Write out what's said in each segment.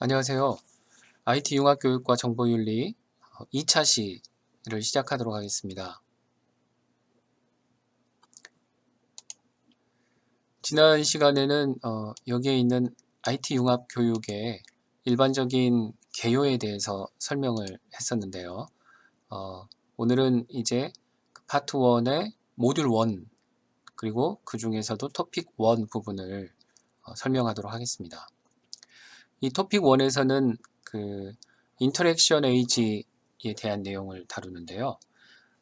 안녕하세요. IT 융합교육과 정보윤리 2차 시를 시작하도록 하겠습니다. 지난 시간에는 여기에 있는 IT 융합교육의 일반적인 개요에 대해서 설명을 했었는데요. 오늘은 이제 파트 1의 모듈 1 그리고 그 중에서도 토픽 1 부분을 설명하도록 하겠습니다. 이 토픽 1에서는 그 인터랙션 에이지에 대한 내용을 다루는데요.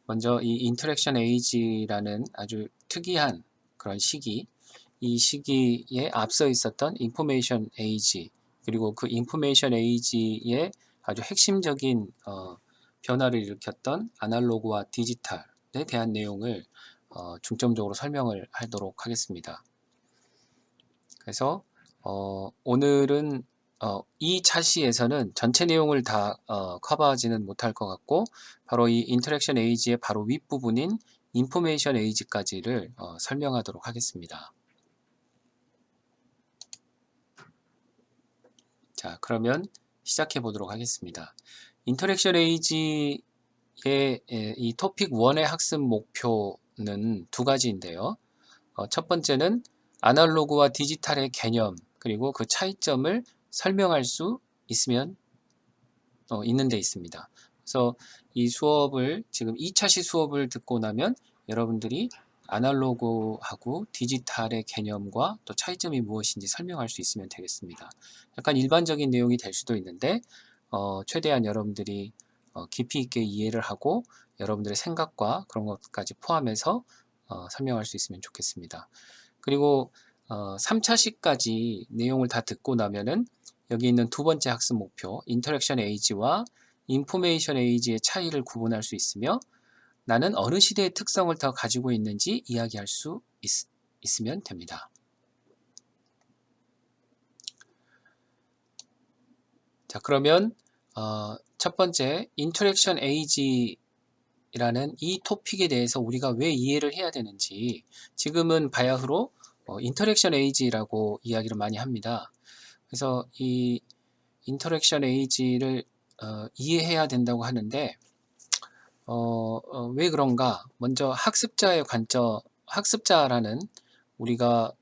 먼저 이 인터랙션 에이지라는 아주 특이한 그런 시기, 이 시기에 앞서 있었던 인포메이션 에이지, 그리고 그 인포메이션 에이지의 아주 핵심적인 변화를 일으켰던 아날로그와 디지털에 대한 내용을 중점적으로 설명을 하도록 하겠습니다. 그래서 오늘은 이 차시에서는 전체 내용을 다 커버하지는 못할 것 같고, 바로 이 인터랙션 에이지의 바로 윗부분인 인포메이션 에이지까지를 설명하도록 하겠습니다. 자, 그러면 시작해 보도록 하겠습니다. 인터랙션 에이지의 이 토픽 1의 학습 목표는 두 가지인데요. 첫 번째는 아날로그와 디지털의 개념, 그리고 그 차이점을 설명할 수 있는 데 있습니다. 그래서 이 수업을 지금 2차시 수업을 듣고 나면 여러분들이 아날로그하고 디지털의 개념과 또 차이점이 무엇인지 설명할 수 있으면 되겠습니다. 약간 일반적인 내용이 될 수도 있는데 최대한 여러분들이 깊이 있게 이해를 하고 여러분들의 생각과 그런 것까지 포함해서 설명할 수 있으면 좋겠습니다. 그리고 3차시까지 내용을 다 듣고 나면은 여기 있는 두 번째 학습 목표, 인터랙션 에이지와 인포메이션 에이지의 차이를 구분할 수 있으며 나는 어느 시대의 특성을 더 가지고 있는지 이야기할 수 있으면 됩니다. 자, 그러면 첫 번째 인터랙션 에이지라는 이 토픽에 대해서 우리가 왜 이해를 해야 되는지, 지금은 바야흐로 인터랙션 에이지라고 이야기를 많이 합니다. 그래서 이 인터랙션 에이지를 이해해야 된다고 하는데 왜 그런가? 먼저 학습자의 관점, 학습자라는 우리가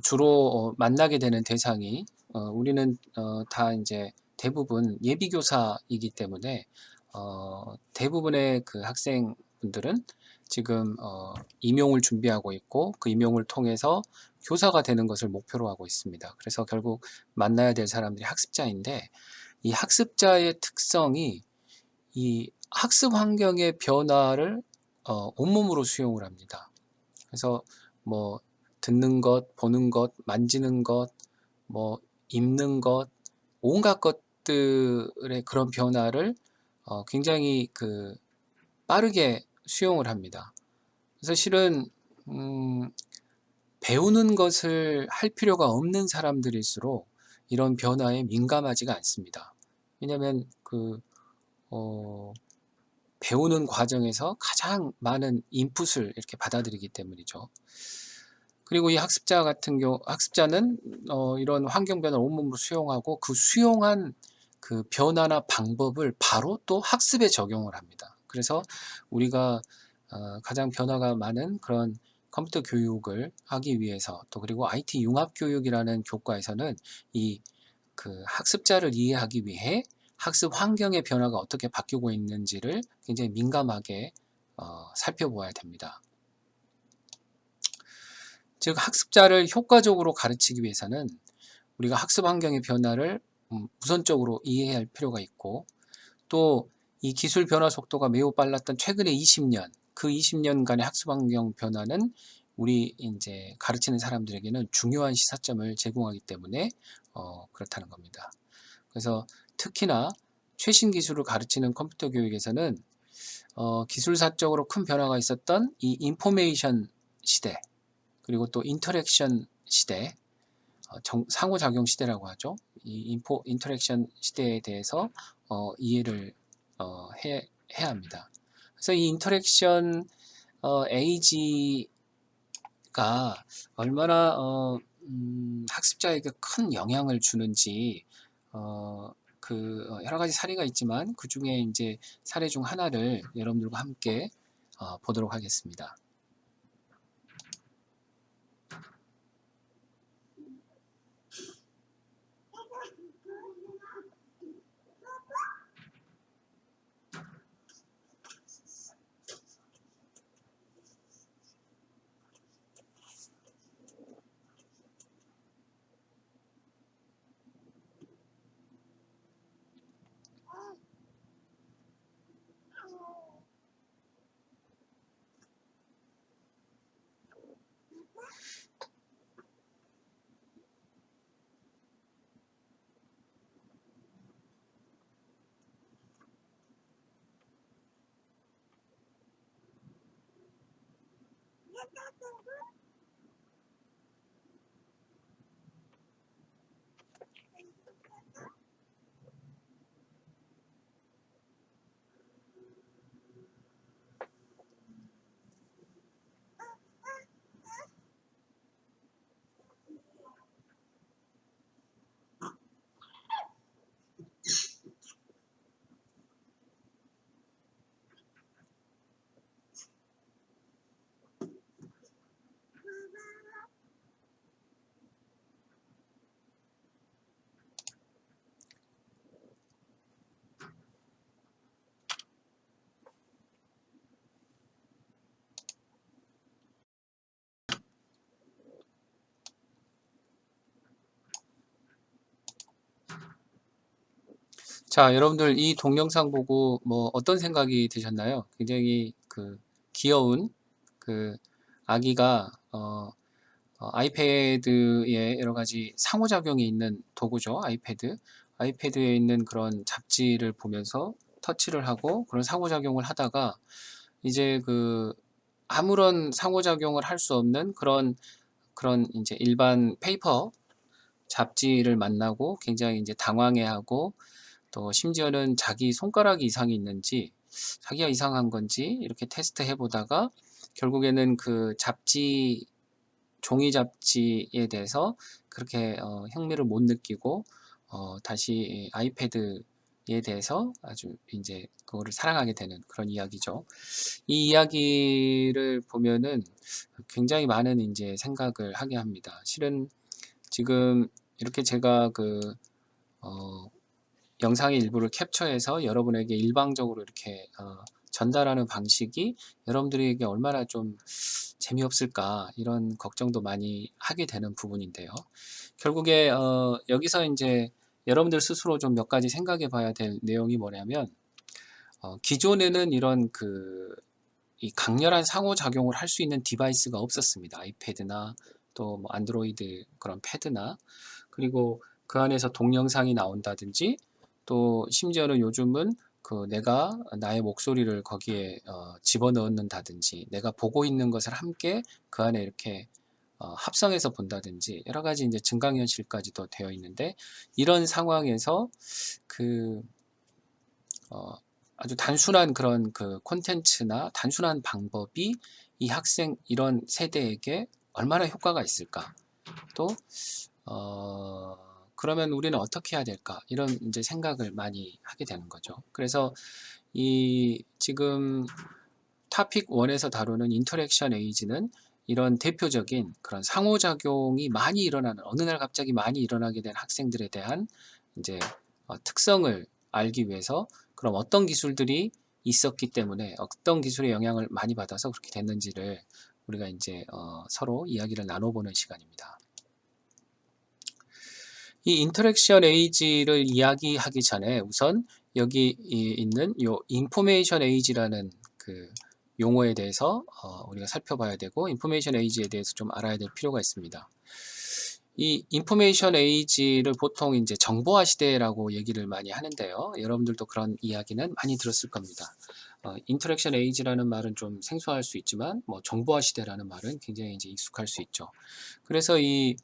주로 만나게 되는 대상이 우리는 다 이제 대부분 예비교사이기 때문에 대부분의 그 학생분들은 지금 임용을 준비하고 있고 그 임용을 통해서 교사가 되는 것을 목표로 하고 있습니다. 그래서 결국 만나야 될 사람들이 학습자인데, 이 학습자의 특성이 이 학습 환경의 변화를 온몸으로 수용을 합니다. 그래서 뭐 듣는 것, 보는 것, 만지는 것, 뭐 입는 것, 온갖 것들의 그런 변화를 굉장히 빠르게 수용을 합니다. 그래서 실은 배우는 것을 할 필요가 없는 사람들일수록 이런 변화에 민감하지가 않습니다. 왜냐하면 배우는 과정에서 가장 많은 인풋을 이렇게 받아들이기 때문이죠. 그리고 이 학습자 같은 경우, 학습자는 이런 환경 변화를 온몸으로 수용하고 그 수용한 그 변화나 방법을 바로 또 학습에 적용을 합니다. 그래서 우리가 가장 변화가 많은 그런 컴퓨터 교육을 하기 위해서, 또 그리고 IT 융합 교육이라는 교과에서는 이 학습자를 이해하기 위해 학습 환경의 변화가 어떻게 바뀌고 있는지를 굉장히 민감하게 살펴보아야 됩니다. 즉 학습자를 효과적으로 가르치기 위해서는 우리가 학습 환경의 변화를 우선적으로 이해해야 할 필요가 있고, 또 이 기술 변화 속도가 매우 빨랐던 최근의 20년, 그 20년간의 학습 환경 변화는 우리 이제 가르치는 사람들에게는 중요한 시사점을 제공하기 때문에 그렇다는 겁니다. 그래서 특히나 최신 기술을 가르치는 컴퓨터 교육에서는 기술사적으로 큰 변화가 있었던 이 인포메이션 시대, 그리고 또 인터랙션 시대, 상호작용 시대라고 하죠. 이 인터랙션 시대에 대해서 이해를 해야 합니다. 그래서 이 인터랙션 에이지가 얼마나 학습자에게 큰 영향을 주는지 여러 가지 사례가 있지만 그 중에 이제 사례 중 하나를 여러분들과 함께 보도록 하겠습니다. 자, 여러분들 이 동영상 보고 뭐 어떤 생각이 드셨나요? 굉장히 귀여운 아기가 아이패드에 여러 가지 상호작용이 있는 도구죠. 아이패드에 있는 그런 잡지를 보면서 터치를 하고 그런 상호작용을 하다가 이제 아무런 상호작용을 할 수 없는 그런 이제 일반 페이퍼 잡지를 만나고 굉장히 이제 당황해하고 또 심지어는 자기 손가락이 이상이 있는지 자기가 이상한 건지 이렇게 테스트 해보다가 결국에는 종이 잡지에 대해서 그렇게 흥미를 못 느끼고 다시 아이패드에 대해서 아주 이제 그거를 사랑하게 되는 그런 이야기죠. 이 이야기를 보면은 굉장히 많은 이제 생각을 하게 합니다. 실은 지금 이렇게 제가 영상의 일부를 캡처해서 여러분에게 일방적으로 이렇게 전달하는 방식이 여러분들에게 얼마나 좀 재미없을까 이런 걱정도 많이 하게 되는 부분인데요. 결국에 여기서 이제 여러분들 스스로 좀 몇 가지 생각해 봐야 될 내용이 뭐냐면 기존에는 이런 이 강렬한 상호작용을 할 수 있는 디바이스가 없었습니다. 아이패드나 또 뭐 안드로이드 그런 패드나 그리고 그 안에서 동영상이 나온다든지 또 심지어는 요즘은 내가 나의 목소리를 거기에 집어넣는다든지 내가 보고 있는 것을 함께 그 안에 이렇게 합성해서 본다든지 여러 가지 이제 증강현실까지도 되어 있는데 이런 상황에서 그 아주 단순한 그런 콘텐츠나 단순한 방법이 이 학생 이런 세대에게 얼마나 효과가 있을까? 또 그러면 우리는 어떻게 해야 될까? 이런 이제 생각을 많이 하게 되는 거죠. 그래서 이 지금 토픽 1에서 다루는 인터랙션 에이지는 이런 대표적인 그런 상호작용이 많이 일어나는 어느 날 갑자기 많이 일어나게 된 학생들에 대한 이제 특성을 알기 위해서 그럼 어떤 기술들이 있었기 때문에 어떤 기술의 영향을 많이 받아서 그렇게 됐는지를 우리가 이제 서로 이야기를 나눠보는 시간입니다. 이 인터랙션 에이지를 이야기하기 전에 우선 여기 있는 요 인포메이션 에이지라는 용어에 대해서 우리가 살펴봐야 되고 인포메이션 에이지에 대해서 좀 알아야 될 필요가 있습니다. 이 인포메이션 에이지를 보통 이제 정보화 시대라고 얘기를 많이 하는데요. 여러분들도 그런 이야기는 많이 들었을 겁니다. 인터랙션 에이지라는 말은 좀 생소할 수 있지만 뭐 정보화 시대라는 말은 굉장히 이제 익숙할 수 있죠. 그래서 이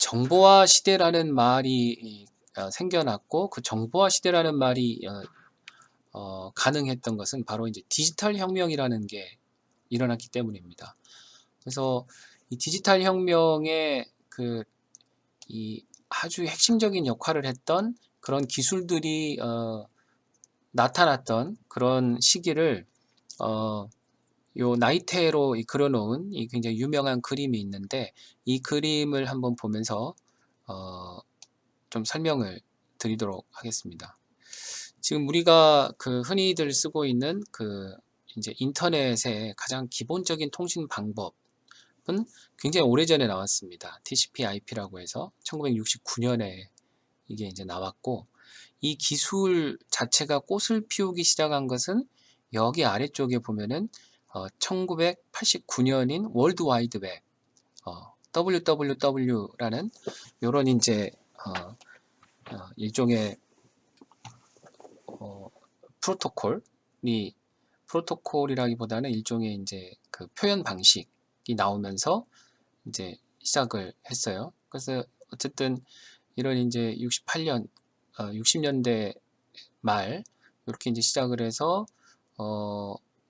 정보화 시대라는 말이 생겨났고 그 정보화 시대라는 말이 가능했던 것은 바로 이제 디지털 혁명이라는 게 일어났기 때문입니다. 그래서 이 디지털 혁명의 이 아주 핵심적인 역할을 했던 그런 기술들이 나타났던 그런 시기를 요 나이테로 그려놓은 이 굉장히 유명한 그림이 있는데, 이 그림을 한번 보면서 좀 설명을 드리도록 하겠습니다. 지금 우리가 그 흔히들 쓰고 있는 그 이제 인터넷의 가장 기본적인 통신 방법은 굉장히 오래전에 나왔습니다. TCP/IP라고 해서 1969년에 이게 이제 나왔고, 이 기술 자체가 꽃을 피우기 시작한 것은 여기 아래쪽에 보면은 1989년인 월드 와이드 웹, WWW라는 요런 이제 일종의 프로토콜이라기보다는 일종의 이제 그 표현 방식이 나오면서 이제 시작을 했어요. 그래서 어쨌든 이런 이제 60년대 말 이렇게 이제 시작을 해서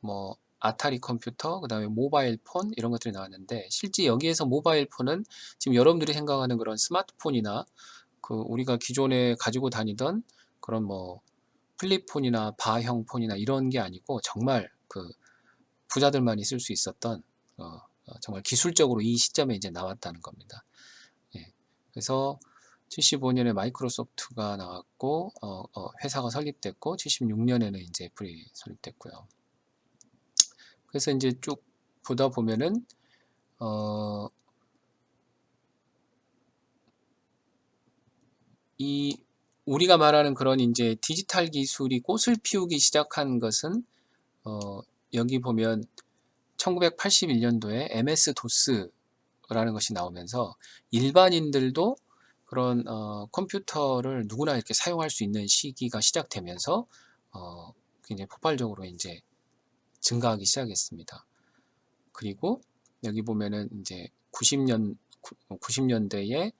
뭐 아타리 컴퓨터, 그 다음에 모바일 폰 이런 것들이 나왔는데, 실제 여기에서 모바일 폰은 지금 여러분들이 생각하는 그런 스마트폰이나 그 우리가 기존에 가지고 다니던 그런 뭐 플립폰이나 바형 폰이나 이런 게 아니고, 정말 그 부자들만이 쓸 수 있었던 정말 기술적으로 이 시점에 이제 나왔다는 겁니다. 예. 그래서 75년에 마이크로소프트가 나왔고, 회사가 설립됐고, 76년에는 이제 애플이 설립됐고요. 그래서 이제 쭉 보다 보면은 이 우리가 말하는 그런 이제 디지털 기술이 꽃을 피우기 시작한 것은 여기 보면 1981년도에 MS 도스라는 것이 나오면서 일반인들도 그런 컴퓨터를 누구나 이렇게 사용할 수 있는 시기가 시작되면서 굉장히 폭발적으로 이제 증가하기 시작했습니다. 그리고 여기 보면은 이제 90년대에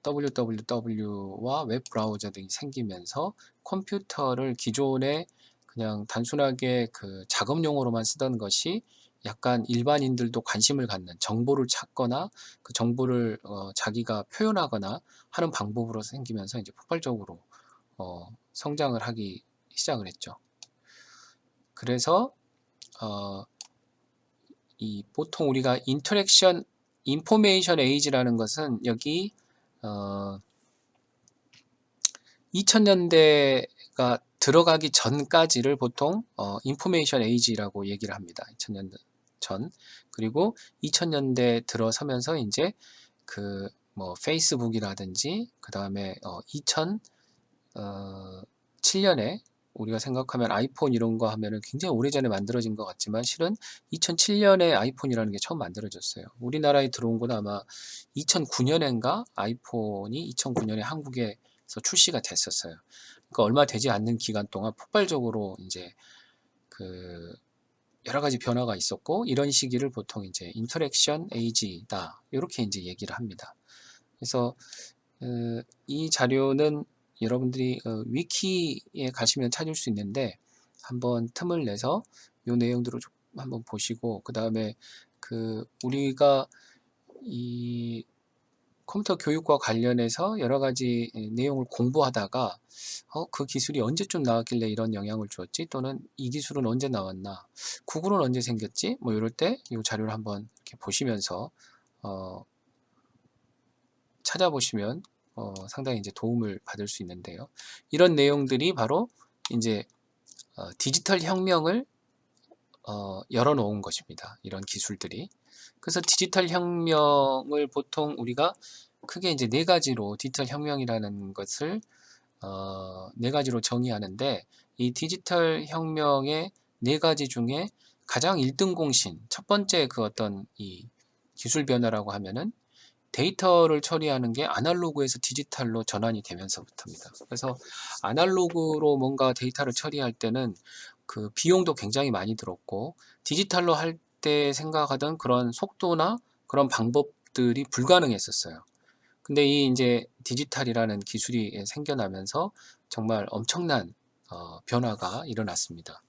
www와 웹 브라우저 등이 생기면서 컴퓨터를 기존에 그냥 단순하게 그 작업용으로만 쓰던 것이 약간 일반인들도 관심을 갖는, 정보를 찾거나 그 정보를 자기가 표현하거나 하는 방법으로 생기면서 이제 폭발적으로 성장을 하기 시작을 했죠. 그래서 이 보통 우리가 인터랙션 인포메이션 에이지라는 것은 여기 2000년대가 들어가기 전까지를 보통 인포메이션 에이지라고 얘기를 합니다. 2000년대 전. 그리고 2000년대 들어서면서 이제 그 뭐 페이스북이라든지, 그 다음에 2007년에 우리가 생각하면 아이폰 이런 거 하면은 굉장히 오래전에 만들어진 것 같지만, 실은 2007년에 아이폰이라는 게 처음 만들어졌어요. 우리나라에 들어온 건 아마 2009년인가 아이폰이 2009년에 한국에서 출시가 됐었어요. 그러니까 얼마 되지 않는 기간 동안 폭발적으로 이제 그 여러 가지 변화가 있었고, 이런 시기를 보통 이제 인터랙션 에이지다 이렇게 이제 얘기를 합니다. 그래서 이 자료는 여러분들이 위키에 가시면 찾을 수 있는데, 한번 틈을 내서 이 내용들을 좀 한번 보시고, 그 다음에 그 우리가 이 컴퓨터 교육과 관련해서 여러 가지 내용을 공부하다가 그 기술이 언제쯤 나왔길래 이런 영향을 주었지, 또는 이 기술은 언제 나왔나, 구글은 언제 생겼지, 뭐 이럴 때 이 자료를 한번 이렇게 보시면서 찾아보시면 상당히 이제 도움을 받을 수 있는데요. 이런 내용들이 바로 이제 디지털 혁명을 열어놓은 것입니다. 이런 기술들이. 그래서 디지털 혁명을 보통 우리가 크게 이제 네 가지로 디지털 혁명이라는 것을 네 가지로 정의하는데, 이 디지털 혁명의 네 가지 중에 가장 1등 공신, 첫 번째 그 어떤 이 기술 변화라고 하면은 데이터를 처리하는 게 아날로그에서 디지털로 전환이 되면서부터입니다. 그래서 아날로그로 뭔가 데이터를 처리할 때는 그 비용도 굉장히 많이 들었고, 디지털로 할 때 생각하던 그런 속도나 그런 방법들이 불가능했었어요. 근데 이 이제 디지털이라는 기술이 생겨나면서 정말 엄청난 변화가 일어났습니다.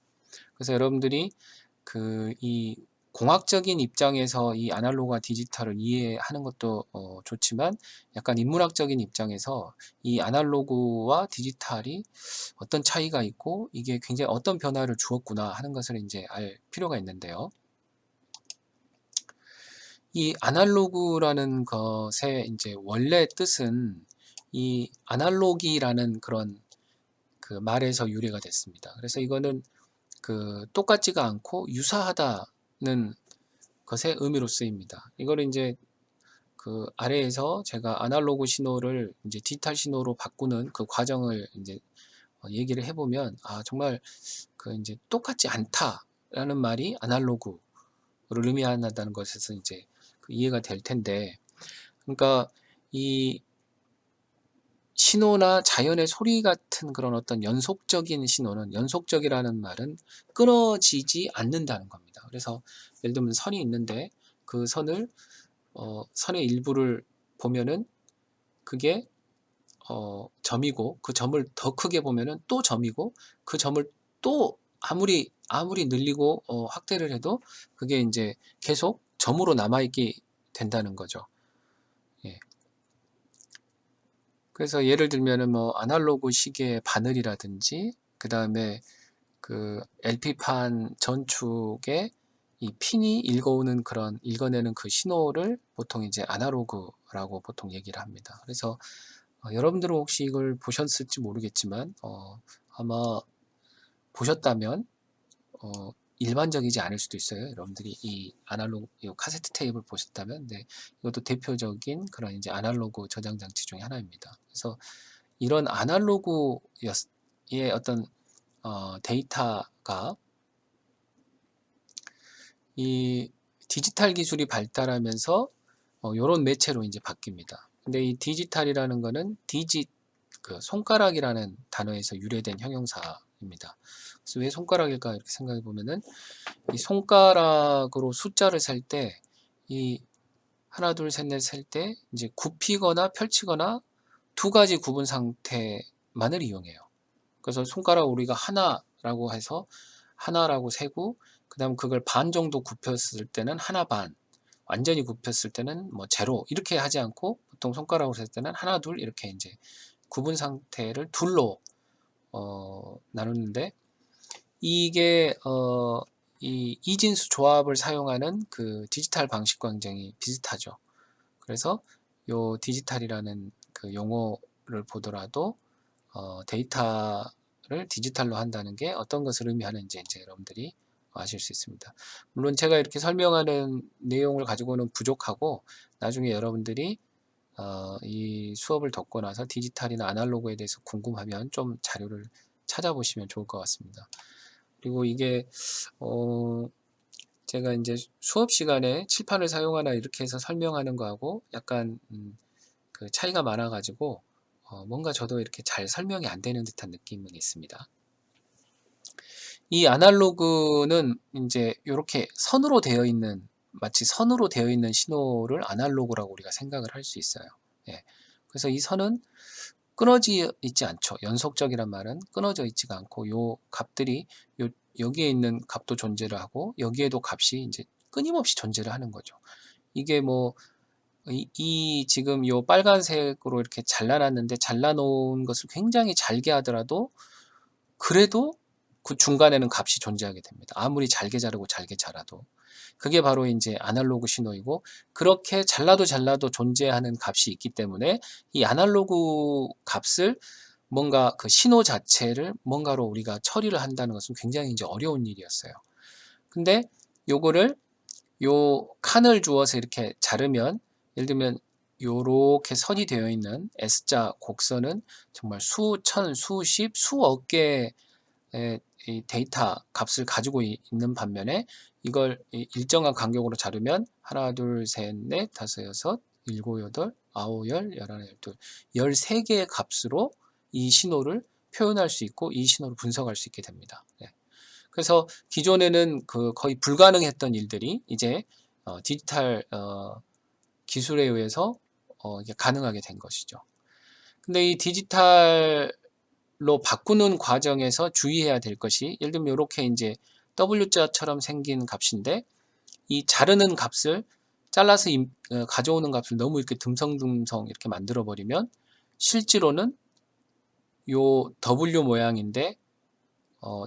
그래서 여러분들이 그 이 공학적인 입장에서 이 아날로그와 디지털을 이해하는 것도 좋지만 약간 인문학적인 입장에서 이 아날로그와 디지털이 어떤 차이가 있고 이게 굉장히 어떤 변화를 주었구나 하는 것을 이제 알 필요가 있는데요. 이 아날로그라는 것의 이제 원래 뜻은 이 아날로기라는 그런 그 말에서 유래가 됐습니다. 그래서 이거는 그 똑같지가 않고 유사하다는 것의 의미로 쓰입니다. 이거를 이제 그 아래에서 제가 아날로그 신호를 이제 디지털 신호로 바꾸는 그 과정을 이제 얘기를 해보면 아 정말 그 이제 똑같지 않다라는 말이 아날로그를 의미한다는 것에서 이제 그 이해가 될 텐데, 그러니까 이 신호나 자연의 소리 같은 그런 어떤 연속적인 신호는, 연속적이라는 말은 끊어지지 않는다는 겁니다. 그래서 예를 들면 선이 있는데 그 선을 선의 일부를 보면은 그게 점이고, 그 점을 더 크게 보면은 또 점이고, 그 점을 또 아무리 늘리고 확대를 해도 그게 이제 계속 점으로 남아있게 된다는 거죠. 예. 그래서 예를 들면은 뭐 아날로그 시계의 바늘이라든지 그 다음에 그 LP판 전축에 이 핀이 읽어내는 그 신호를 보통 이제 아날로그라고 보통 얘기를 합니다. 그래서 여러분들은 혹시 이걸 보셨을지 모르겠지만 아마 보셨다면 일반적이지 않을 수도 있어요. 여러분들이 이 아날로그 이 카세트 테이프를 보셨다면, 네, 이것도 대표적인 그런 이제 아날로그 저장 장치 중에 하나입니다. 그래서 이런 아날로그의 어떤 데이터가 이 디지털 기술이 발달하면서 이런 매체로 이제 바뀝니다. 근데 이 디지털이라는 거는 그 손가락이라는 단어에서 유래된 형용사입니다. 그래서 왜 손가락일까 이렇게 생각해 보면은 이 손가락으로 숫자를 셀 때 이 하나 둘 셋 넷 셀 때 이제 굽히거나 펼치거나 두 가지 구분 상태만을 이용해요. 그래서 손가락 우리가 하나라고 해서 하나라고 세고, 그 다음 그걸 반 정도 굽혔을 때는 하나 반, 완전히 굽혔을 때는 뭐 제로 이렇게 하지 않고 보통 손가락으로 셀 때는 하나 둘 이렇게 이제 구분 상태를 둘로 나누는데, 이게 이 이진수 조합을 사용하는 그 디지털 방식과 굉장히 비슷하죠. 그래서 요 디지털이라는 그 용어를 보더라도 데이터를 디지털로 한다는 게 어떤 것을 의미하는지 이제 여러분들이 아실 수 있습니다. 물론 제가 이렇게 설명하는 내용을 가지고는 부족하고, 나중에 여러분들이 이 수업을 듣고 나서 디지털이나 아날로그에 대해서 궁금하면 좀 자료를 찾아보시면 좋을 것 같습니다. 그리고 이게 제가 이제 수업 시간에 칠판을 사용하나 이렇게 해서 설명하는 거하고 약간 그 차이가 많아 가지고 뭔가 저도 이렇게 잘 설명이 안 되는 듯한 느낌은 있습니다. 이 아날로그는 이제 이렇게 선으로 되어 있는, 마치 선으로 되어 있는 신호를 아날로그라고 우리가 생각을 할 수 있어요. 예. 그래서 이 선은 끊어져 있지 않죠. 연속적이란 말은 끊어져 있지가 않고 요 값들이 여기에 있는 값도 존재를 하고 여기에도 값이 이제 끊임없이 존재를 하는 거죠. 이게 뭐 이 지금 요 빨간색으로 이렇게 잘라놨는데, 잘라놓은 것을 굉장히 잘게 하더라도 그래도 그 중간에는 값이 존재하게 됩니다. 아무리 잘게 자르고 잘게 자라도. 그게 바로 이제 아날로그 신호이고, 그렇게 잘라도 존재하는 값이 있기 때문에 이 아날로그 값을 뭔가 그 신호 자체를 뭔가로 우리가 처리를 한다는 것은 굉장히 이제 어려운 일이었어요. 근데 요거를 요 칸을 주어서 이렇게 자르면, 예를 들면 요렇게 선이 되어 있는 S자 곡선은 정말 수천, 수십, 수억 개의 이 데이터 값을 가지고 있는 반면에, 이걸 일정한 간격으로 자르면 하나, 둘, 셋, 넷, 다섯, 여섯, 일곱, 여덟, 아홉, 열, 열하나, 열둘, 13개의 값으로 이 신호를 표현할 수 있고 이 신호를 분석할 수 있게 됩니다. 그래서 기존에는 그 거의 불가능했던 일들이 이제 디지털 기술에 의해서 이게 가능하게 된 것이죠. 근데 이 디지털로 바꾸는 과정에서 주의해야 될 것이, 예를 들면 이렇게 이제 W자처럼 생긴 값인데 이 자르는 값을 잘라서 가져오는 값을 너무 이렇게 듬성듬성 이렇게 만들어 버리면 실제로는 요 W 모양인데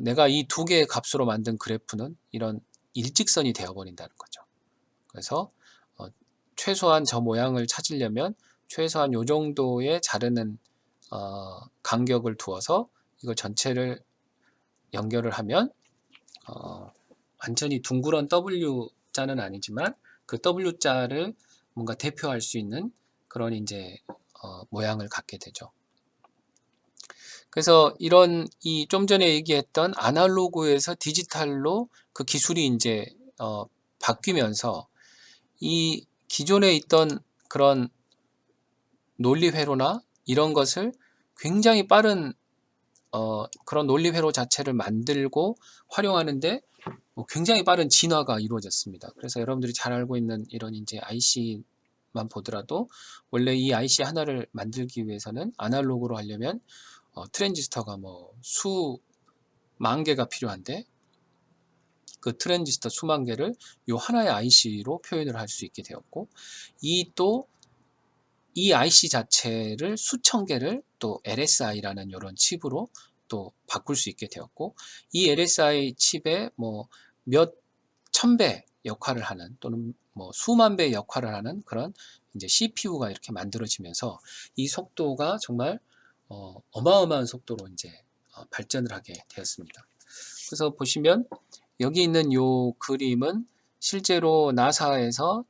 내가 이 두 개의 값으로 만든 그래프는 이런 일직선이 되어 버린다는 거죠. 그래서 최소한 저 모양을 찾으려면 최소한 요 정도의 자르는 간격을 두어서 이걸 전체를 연결을 하면 완전히 둥그런 W자는 아니지만 그 W자를 뭔가 대표할 수 있는 그런 이제 모양을 갖게 되죠. 그래서 이런 이 좀 전에 얘기했던 아날로그에서 디지털로 그 기술이 이제 바뀌면서 이 기존에 있던 그런 논리 회로나 이런 것을 굉장히 빠른 그런 논리 회로 자체를 만들고 활용하는데 굉장히 빠른 진화가 이루어졌습니다. 그래서 여러분들이 잘 알고 있는 이런 이제 IC만 보더라도 원래 이 IC 하나를 만들기 위해서는 아날로그로 하려면 트랜지스터가 뭐 수만 개가 필요한데 그 트랜지스터 수만 개를 요 하나의 IC로 표현을 할 수 있게 되었고 이 IC 자체를 수천 개를 또 LSI라는 이런 칩으로 또 바꿀 수 있게 되었고 이 LSI 칩에 뭐 몇 천 배 역할을 하는 또는 뭐 수만 배 역할을 하는 그런 이제 CPU가 이렇게 만들어지면서 이 속도가 정말 어마어마한 속도로 이제 발전을 하게 되었습니다. 그래서 보시면 여기 있는 요 그림은 실제로 나사에서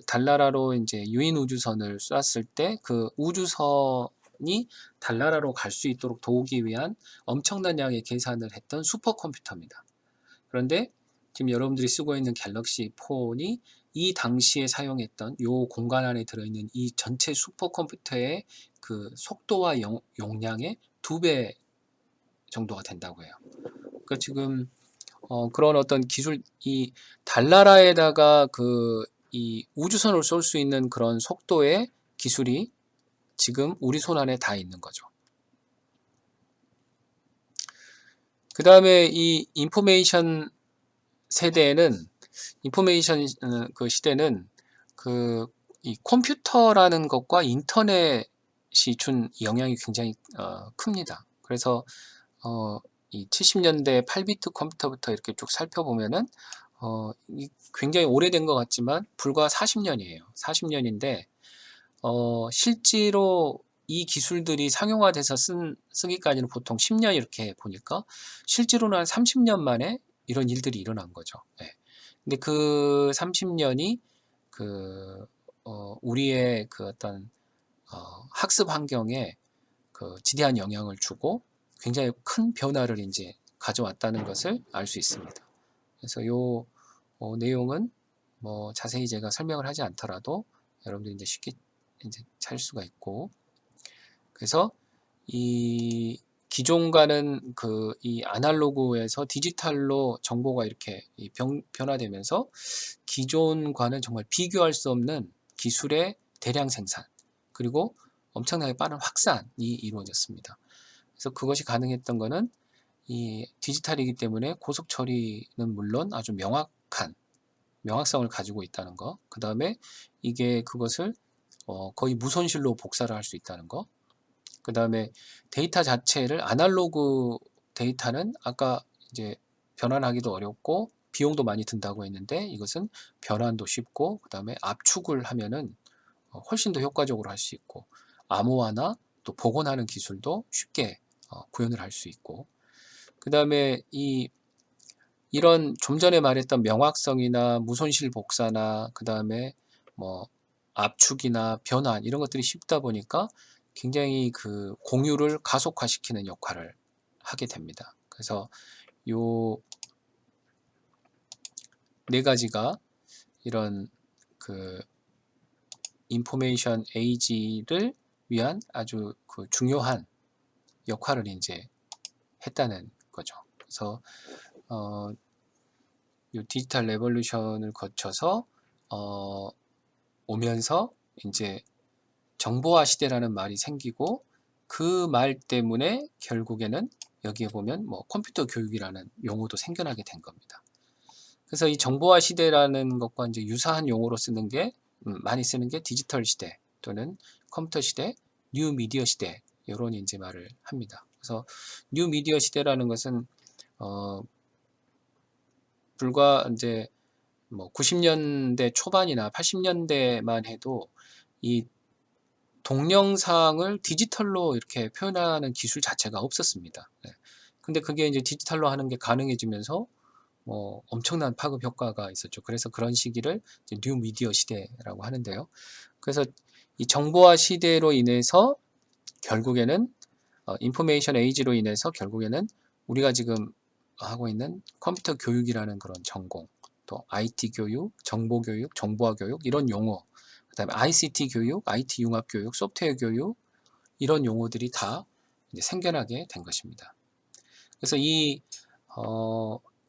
달나라로 이제 유인 우주선을 쐈을 때 그 우주선이 달나라로 갈 수 있도록 도우기 위한 엄청난 양의 계산을 했던 슈퍼컴퓨터입니다. 그런데 지금 여러분들이 쓰고 있는 갤럭시 폰이 이 당시에 사용했던 요 공간 안에 들어있는 이 전체 슈퍼컴퓨터의 그 속도와 용량의 2배 정도가 된다고 해요. 그러니까 지금 그런 어떤 기술, 이 달나라에다가 이 우주선을 쏠 수 있는 그런 속도의 기술이 지금 우리 손 안에 다 있는 거죠. 그 다음에 이 인포메이션 그 시대는 이 컴퓨터라는 것과 인터넷이 준 영향이 굉장히 큽니다. 그래서 이 70년대 8비트 컴퓨터부터 이렇게 쭉 살펴보면은 굉장히 오래된 것 같지만 불과 40년이에요. 40년인데 실제로 이 기술들이 상용화돼서 쓰기까지는 보통 10년 이렇게 보니까 실제로는 한 30년 만에 이런 일들이 일어난 거죠. 네. 근데 그 30년이 우리의 그 어떤 학습 환경에 지대한 영향을 주고 굉장히 큰 변화를 이제 가져왔다는 것을 알 수 있습니다. 그래서 요 내용은 뭐 자세히 제가 설명을 하지 않더라도 여러분들이 이제 쉽게 이제 찾을 수가 있고, 그래서 이 기존과는 이 아날로그에서 디지털로 정보가 이렇게 변화되면서 기존과는 정말 비교할 수 없는 기술의 대량 생산 그리고 엄청나게 빠른 확산이 이루어졌습니다. 그래서 그것이 가능했던 것은 이 디지털이기 때문에 고속 처리는 물론 아주 명확성을 가지고 있다는 거, 그 다음에 이게 그것을 거의 무손실로 복사를 할 수 있다는 거, 그 다음에 데이터 자체를 아날로그 데이터는 아까 이제 변환하기도 어렵고 비용도 많이 든다고 했는데 이것은 변환도 쉽고 그 다음에 압축을 하면은 훨씬 더 효과적으로 할 수 있고 암호화나 또 복원하는 기술도 쉽게 구현을 할 수 있고, 그 다음에 이런 좀 전에 말했던 명확성이나 무손실 복사나 그 다음에 뭐 압축이나 변환 이런 것들이 쉽다 보니까 굉장히 그 공유를 가속화시키는 역할을 하게 됩니다. 그래서 요 네 가지가 이런 인포메이션 에이지를 위한 아주 중요한 역할을 이제 했다는 거죠. 그래서 이 디지털 레볼루션을 거쳐서 오면서 이제 정보화 시대라는 말이 생기고 그 말 때문에 결국에는 여기에 보면 뭐 컴퓨터 교육이라는 용어도 생겨나게 된 겁니다. 그래서 이 정보화 시대라는 것과 이제 유사한 용어로 쓰는 게 많이 쓰는 게 디지털 시대 또는 컴퓨터 시대, 뉴 미디어 시대 이런 이제 말을 합니다. 그래서 뉴 미디어 시대라는 것은 불과 이제 뭐 90년대 초반이나 80년대만 해도 이 동영상을 디지털로 이렇게 표현하는 기술 자체가 없었습니다. 네. 근데 그게 이제 디지털로 하는 게 가능해지면서 엄청난 파급 효과가 있었죠. 그래서 그런 시기를 이제 뉴 미디어 시대라고 하는데요. 그래서 이 정보화 시대로 인해서 결국에는 인포메이션 에이지로 인해서 결국에는 우리가 지금 하고 있는 컴퓨터 교육이라는 그런 전공, 또 IT 교육, 정보 교육, 정보화 교육 이런 용어, 그다음에 ICT 교육, IT 융합 교육, 소프트웨어 교육 이런 용어들이 다 이제 생겨나게 된 것입니다. 그래서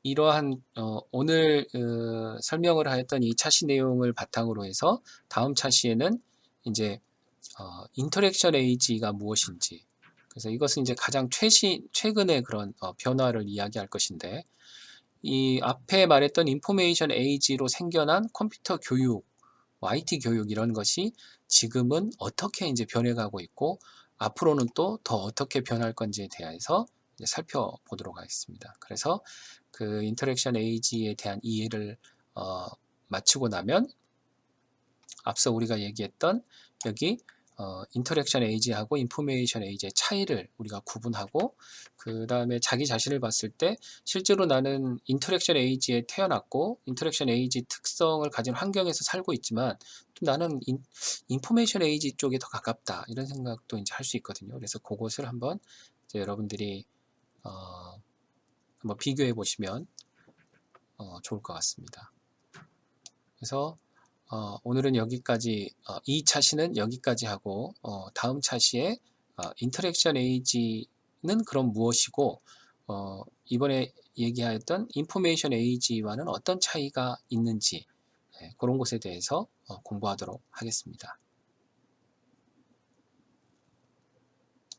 이러한 오늘 설명을 하였던 이 차시 내용을 바탕으로 해서 다음 차시에는 이제 인터랙션 에이지가 무엇인지, 그래서 이것은 이제 가장 최근의 그런 변화를 이야기할 것인데, 이 앞에 말했던 인포메이션 에이지로 생겨난 컴퓨터 교육, IT 교육 이런 것이 지금은 어떻게 이제 변해가고 있고 앞으로는 또 더 어떻게 변할 건지에 대해서 이제 살펴보도록 하겠습니다. 그래서 그 인터랙션 에이지에 대한 이해를 마치고 나면 앞서 우리가 얘기했던 여기 인터랙션 에이지하고 인포메이션 에이지의 차이를 우리가 구분하고, 그 다음에 자기 자신을 봤을 때 실제로 나는 인터랙션 에이지에 태어났고 인터랙션 에이지 특성을 가진 환경에서 살고 있지만 또 나는 인포메이션 에이지 쪽에 더 가깝다 이런 생각도 이제 할 수 있거든요. 그래서 그것을 한번 이제 여러분들이 한번 비교해 보시면 좋을 것 같습니다. 그래서 오늘은 여기까지, 이 차시는 여기까지 하고 다음 차시에 인터랙션 에이지는 그럼 무엇이고 이번에 얘기하였던 인포메이션 에이지와는 어떤 차이가 있는지 그런 것에 대해서 공부하도록 하겠습니다.